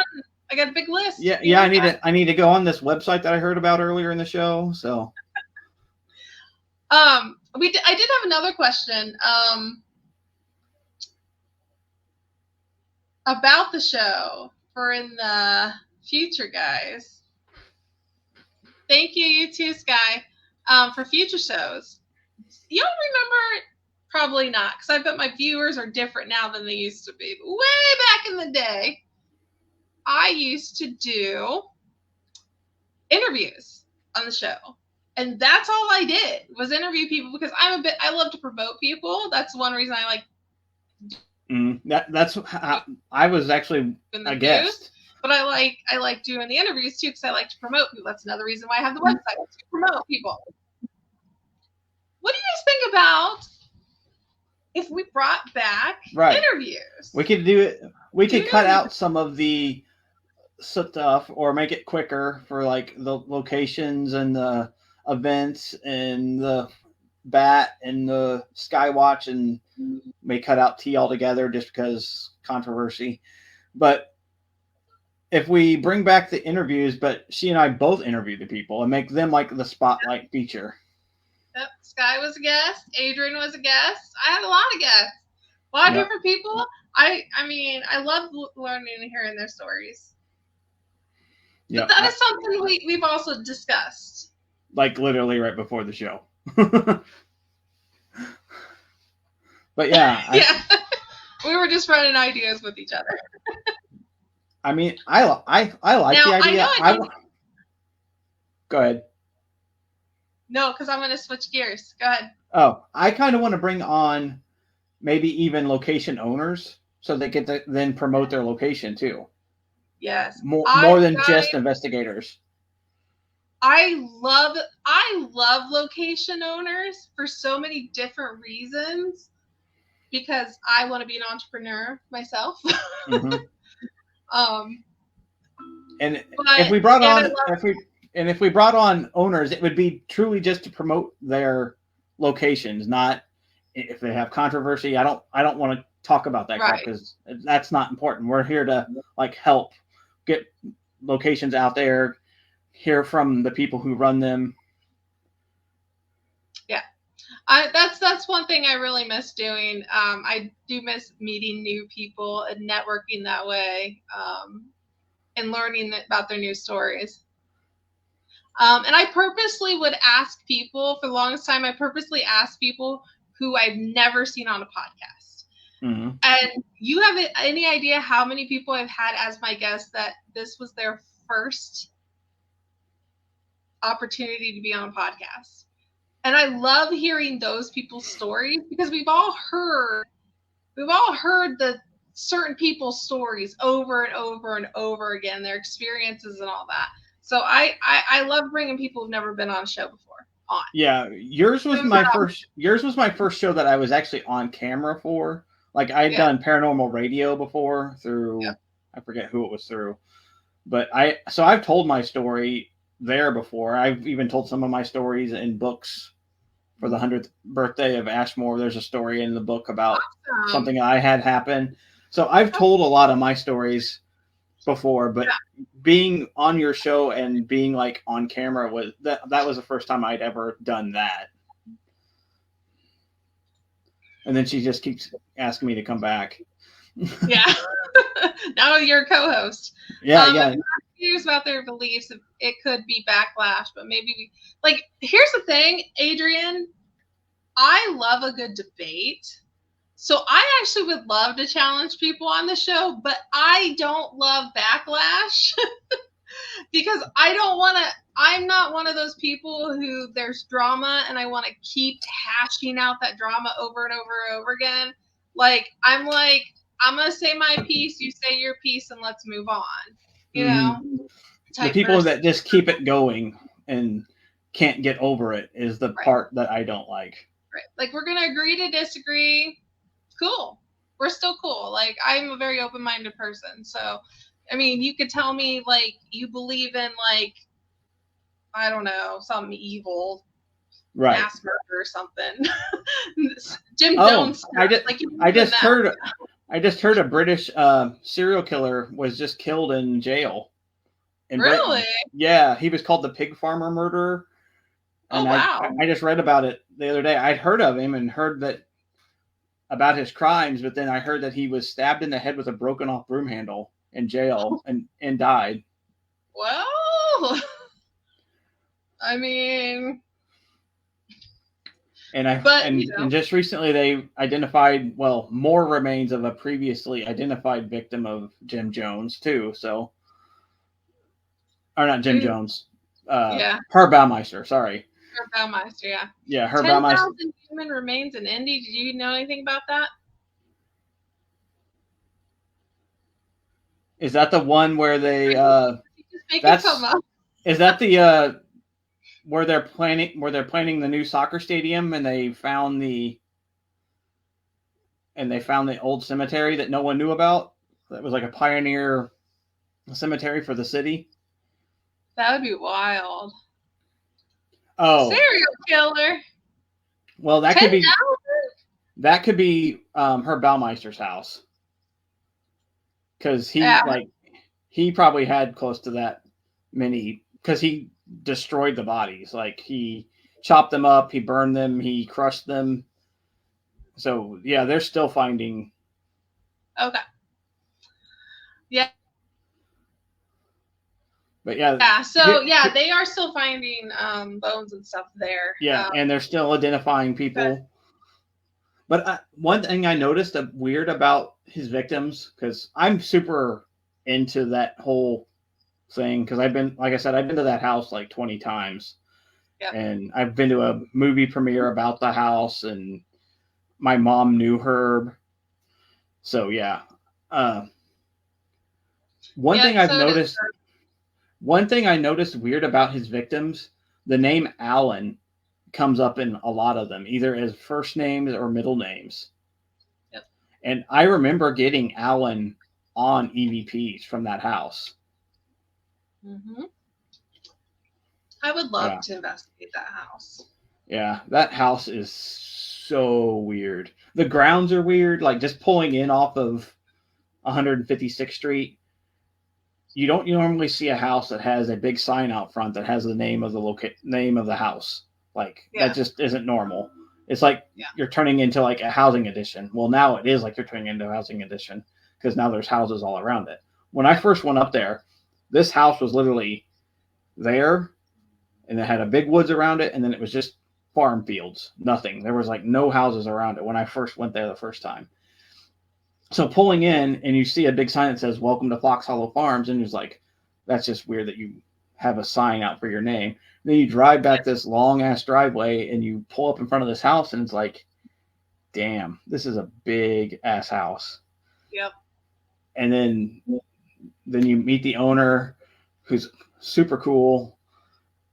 I got a big list. Yeah. I need to go on this website that I heard about earlier in the show. So... I did have another question about the show for in the future, guys. Thank you, you too, Sky, for future shows. You don't remember? Probably not, because I bet my viewers are different now than they used to be. But way back in the day, I used to do interviews on the show. And that's all I did was interview people because I love to promote people. That's one reason I like. That's how I was actually a guest. But I like doing the interviews too because I like to promote people. That's another reason why I have the website to promote people. What do you guys think about if we brought back interviews? We could do it. We could cut out some of the stuff or make it quicker for like the locations and the events and the bat and the Skywatch, and may cut out T altogether just because controversy. But if we bring back the interviews, but she and I both interview the people and make them like the spotlight feature. Yep. Sky was a guest. Adrian was a guest. I had a lot of guests. A lot of different people. I mean, I love learning and hearing their stories. But that is something we've also discussed. Like literally right before the show. But yeah. We were just running ideas with each other. I mean, I like the idea. Go ahead. No, because I'm going to switch gears. Go ahead. Oh, I kind of want to bring on maybe even location owners so they get to then promote their location too. Yes. More than just investigators. I love location owners for so many different reasons, because I want to be an entrepreneur myself. Mm-hmm. And if we brought on owners, it would be truly just to promote their locations, not if they have controversy. I don't want to talk about that crap because that's not important. We're here to like help get locations out there, hear from the people who run them. Yeah. That's one thing I really miss doing. I do miss meeting new people and networking that way, and learning about their news stories. And I purposely would ask people for the longest time. I purposely asked people who I've never seen on a podcast. Mm-hmm. And you have any idea how many people I've had as my guest that this was their first opportunity to be on a podcast? And I love hearing those people's stories, because we've all heard the certain people's stories over and over and over again, their experiences and all that. So I love bringing people who've never been on a show before on. Yeah, yours was my first show that I was actually on camera for. Like I had done paranormal radio before through I forget who it was through, but I've told my story there before. I've even told some of my stories in books. For the 100th birthday of Ashmore, there's a story in the book about something I had happen. So I've told a lot of my stories before, but being on your show and being like on camera was that was the first time I'd ever done that. And then she just keeps asking me to come back. Yeah. Now you're a co-host. Yeah. Confused about their beliefs. It could be backlash, but maybe here's the thing, Adrian. I love a good debate. So I actually would love to challenge people on the show, but I don't love backlash because I'm not one of those people who there's drama and I want to keep hashing out that drama over and over and over again. I'm going to say my piece, you say your piece, and let's move on. You know? The people that just keep it going and can't get over it is the part that I don't like. Right. We're going to agree to disagree. Cool. We're still cool. I'm a very open-minded person. So, I mean, you could tell me, you believe in, I don't know, some evil mass murder or something. Jim Jones. I just heard a British serial killer was just killed in jail. Really? Britain. Yeah, he was called the Pig Farmer Murderer. And I just read about it the other day. I'd heard of him and heard that about his crimes, but then I heard that he was stabbed in the head with a broken off broom handle in jail and died. Well, I mean, and just recently they identified more remains of a previously identified victim of Jim Jones too. So, or not Jim Jones, Herb Baumeister. Sorry. Herb Baumeister, yeah. Yeah, Herb Baumeister. 10,000 human remains in Indy. Did you know anything about that? Is that the one where they? Is that the where they're planning the new soccer stadium and they found the old cemetery that no one knew about? That was like a pioneer cemetery for the city. That would be wild. Oh, serial killer. Well, that 10, could be Herb Baumeister's house, because he probably had close to that many, because he destroyed the bodies. He chopped them up, he burned them, he crushed them. So yeah, they're still finding. Okay. Yeah. But yeah. Yeah. So they are still finding bones and stuff there. Yeah, and they're still identifying people. Okay. But one thing I noticed weird about his victims, because I'm super into that whole thing, because I've been to that house 20 times. Yep. And I've been to a movie premiere about the house, and my mom knew Herb. So yeah. One thing I've noticed One thing I noticed weird about his victims, the name Alan comes up in a lot of them, either as first names or middle names. Yep. And I remember getting Alan on EVPs from that house. Mm-hmm. I would love to investigate that house. Yeah, that house is so weird. The grounds are weird, like just pulling in off of 156th Street. You don't normally see a house that has a big sign out front that has the name of the name of the house. Like that just isn't normal. It's like you're turning into like a housing addition. Well, now it is like you're turning into a housing addition because now there's houses all around it. When I first went up there, this house was literally there, and it had a big woods around it, and then it was just farm fields, nothing. There was like no houses around it when I first went there the first time. So pulling in, and you see a big sign that says "Welcome to Fox Hollow Farms," and it's like, that's just weird that you have a sign out for your name. And then you drive back this long ass driveway, and you pull up in front of this house, and it's like, damn, this is a big ass house. Yep. And then you meet the owner, who's super cool,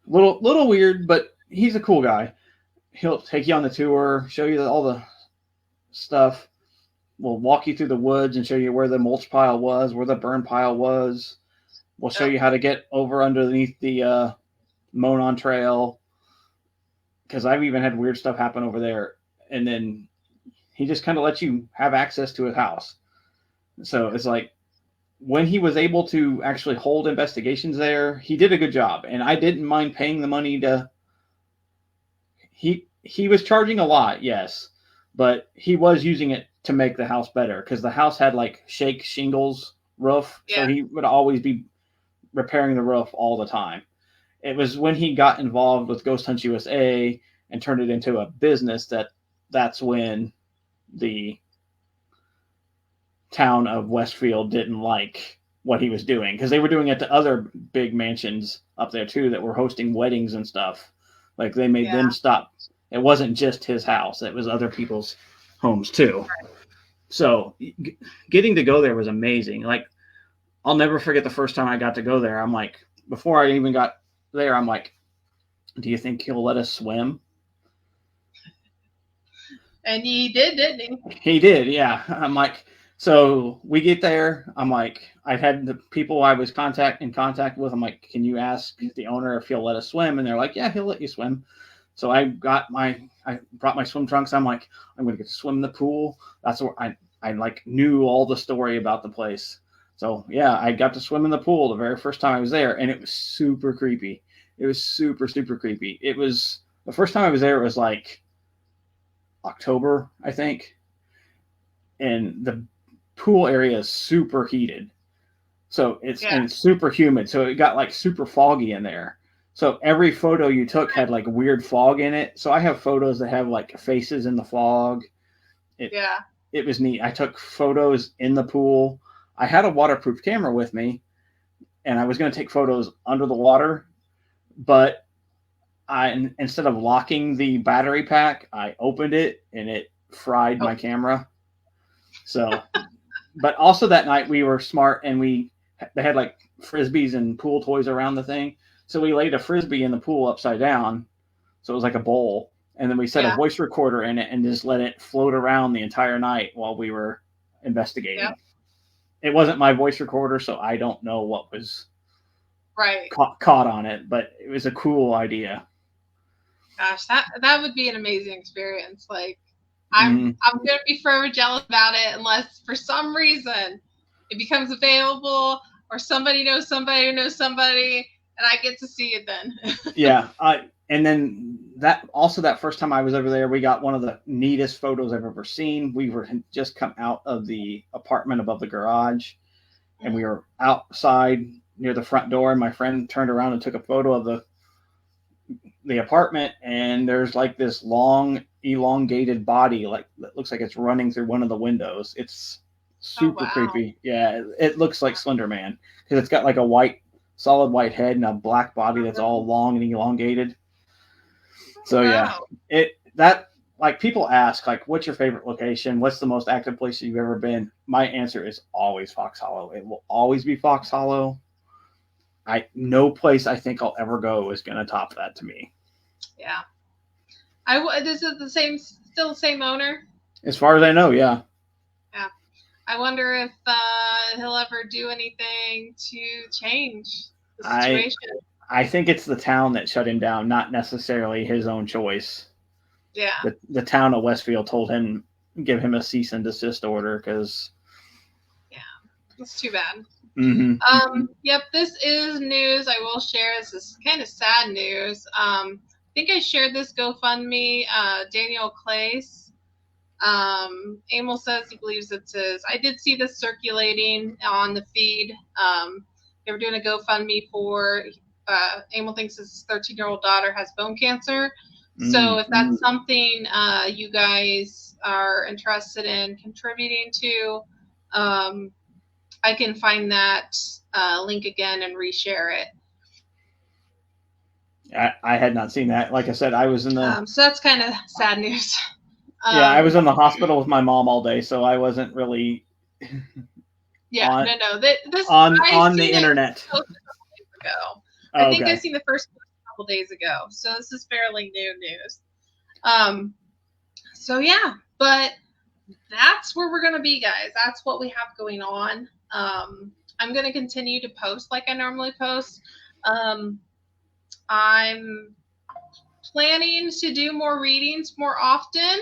little weird, but he's a cool guy. He'll take you on the tour, show you all the stuff. We'll walk you through the woods and show you where the mulch pile was, where the burn pile was. We'll show you how to get over underneath the Monon Trail, because I've even had weird stuff happen over there. And then he just kind of lets you have access to his house. So it's like, when he was able to actually hold investigations there, he did a good job. And I didn't mind paying the money to... He was charging a lot, yes, but he was using it to make the house better, because the house had like shake shingles roof, so he would always be repairing the roof all the time. It was when he got involved with Ghost Hunt USA and turned it into a business that's when the town of Westfield didn't like what he was doing, because they were doing it to other big mansions up there too that were hosting weddings and stuff. Like they made them stop. It wasn't just his house, it was other people's homes too. So getting to go there was amazing. Like, I'll never forget the first time I got to go there. I'm like, before I even got there, I'm like, do you think he'll let us swim? And he did, didn't he? He did, yeah. I'm like, so we get there. I'm like, I had the people I was in contact with. I'm like, can you ask the owner if he'll let us swim? And they're like, yeah, he'll let you swim. So I brought my swim trunks. I'm like, I'm going to get to swim in the pool. That's where I like knew all the story about the place. So yeah, I got to swim in the pool the very first time I was there, and it was super creepy. It was super, super creepy. It was the first time I was there. It was like October, I think. And the pool area is super heated. So it's super humid. So it got like super foggy in there. So every photo you took had like weird fog in it. So I have photos that have like faces in the fog. It was neat. I took photos in the pool. I had a waterproof camera with me, and I was going to take photos under the water, but instead of locking the battery pack, I opened it and it fried my camera. So, but also that night we were smart, and they had like Frisbees and pool toys around the thing. So we laid a Frisbee in the pool upside down. So it was like a bowl. And then we set a voice recorder in it and just let it float around the entire night while we were investigating. Yep. It wasn't my voice recorder, so I don't know what was caught on it, but it was a cool idea. Gosh, that would be an amazing experience. Like, I'm gonna be forever jealous about it unless for some reason it becomes available, or somebody knows somebody who knows somebody, and I get to see it then. Yeah, and then that first time I was over there, we got one of the neatest photos I've ever seen. We were just come out of the apartment above the garage, and we were outside near the front door, and my friend turned around and took a photo of the apartment, and there's like this long elongated body, like that looks like it's running through one of the windows. It's super creepy. Yeah, it looks like Slender Man, because it's got like a solid white head and a black body that's all long and elongated. So that like people ask, like, what's your favorite location? What's the most active place you've ever been? My answer is always Fox Hollow. It will always be Fox Hollow. no place I think I'll ever go is going to top that to me. Yeah. This is still the same owner? As far as I know, yeah. Yeah. I wonder if he'll ever do anything to change the situation. I think it's the town that shut him down, not necessarily his own choice. Yeah. The town of Westfield told him, give him a cease and desist order because. Yeah, that's too bad. Mm-hmm. Yep, this is news. I will share. This is kind of sad news. I think I shared this GoFundMe. Daniel Clace. Emil says he believes it's his. I did see this circulating on the feed. They were doing a GoFundMe for. Emil thinks his 13-year-old daughter has bone cancer. So if that's something you guys are interested in contributing to, I can find that link again and reshare it. I had not seen that. Like I said, I was in the. So that's kind of sad news. Yeah, I was in the hospital with my mom all day, so I wasn't really. Yeah, no. This on the internet. Ago. I think I seen the first post a couple days ago, so this is fairly new news. So yeah, but that's where we're gonna be, guys. That's what we have going on. I'm gonna continue to post like I normally post. I'm planning to do more readings more often.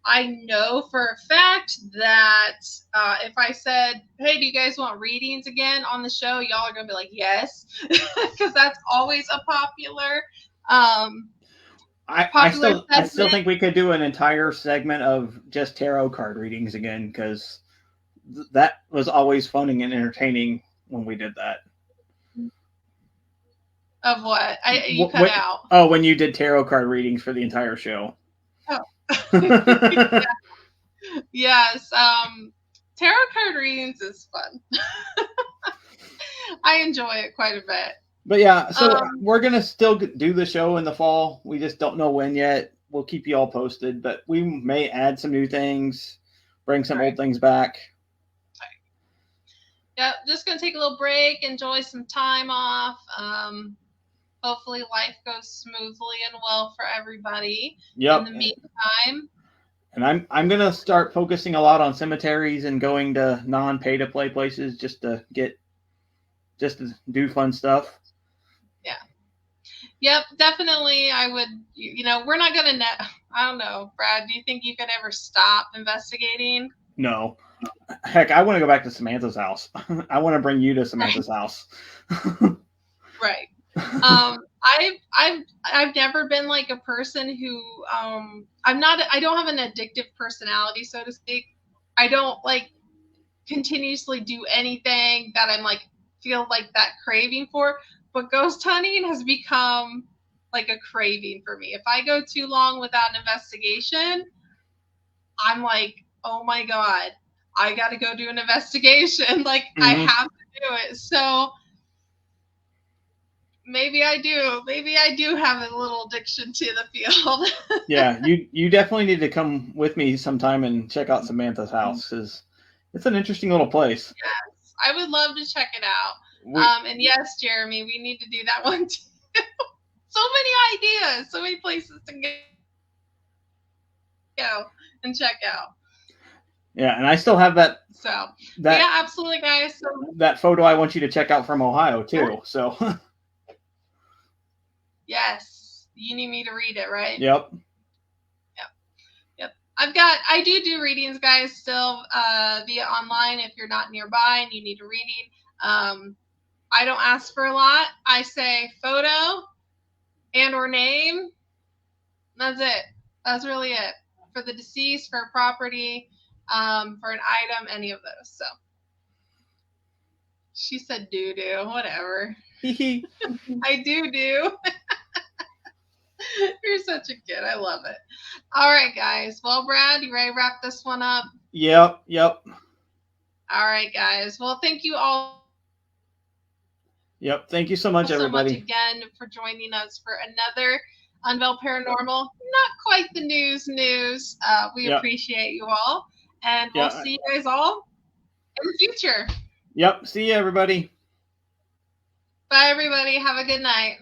I know for a fact that if I said, hey, do you guys want readings again on the show? Y'all are going to be like, yes, because that's always a popular I still think we could do an entire segment of just tarot card readings again, because that was always fun and entertaining when we did that. Of what? You cut out. Oh, when you did tarot card readings for the entire show. Oh. Yes. Tarot card readings is fun. I enjoy it quite a bit. But yeah, so we're going to still do the show in the fall. We just don't know when yet. We'll keep you all posted, but we may add some new things, bring some old things back. Yeah, just going to take a little break, enjoy some time off. Hopefully life goes smoothly and well for everybody in the meantime. And I'm going to start focusing a lot on cemeteries and going to non-pay-to-play places just to do fun stuff. Yeah. Yep, definitely. I would, we're not going to, I don't know, Brad, do you think you could ever stop investigating? No. Heck, I want to go back to Samantha's house. I want to bring you to Samantha's house. Right. I've never been like a person who I don't have an addictive personality, so to speak. I don't like continuously do anything that I'm like feel like that craving for, but ghost hunting has become like a craving for me. If I go too long without an investigation, I'm like, oh my God, I got to go do an investigation. Like I have to do it. So maybe I do have a little addiction to the field. Yeah, you definitely need to come with me sometime and check out Samantha's house, because it's an interesting little place. Yes, I would love to check it out. And yes, Jeremy, we need to do that one too. So many ideas, so many places to go and check out. Yeah, and I still have that. So yeah, absolutely, guys. So, that photo I want you to check out from Ohio too. So. Yes, you need me to read it, right? Yep. I do readings, guys, still via online if you're not nearby and you need a reading. I don't ask for a lot. I say photo and or name. That's it. That's really it. For the deceased, for a property, for an item, any of those. So she said doo-doo, whatever. I do. You're such a kid. I love it. All right, guys. Well, Brad, you ready to wrap this one up? Yep. All right, guys. Well, thank you all. Yep. Thank you so much, everybody. So much again for joining us for another Unveil Paranormal. Not quite the news. We appreciate you all. And we'll see you guys all in the future. Yep. See you, everybody. Bye, everybody. Have a good night.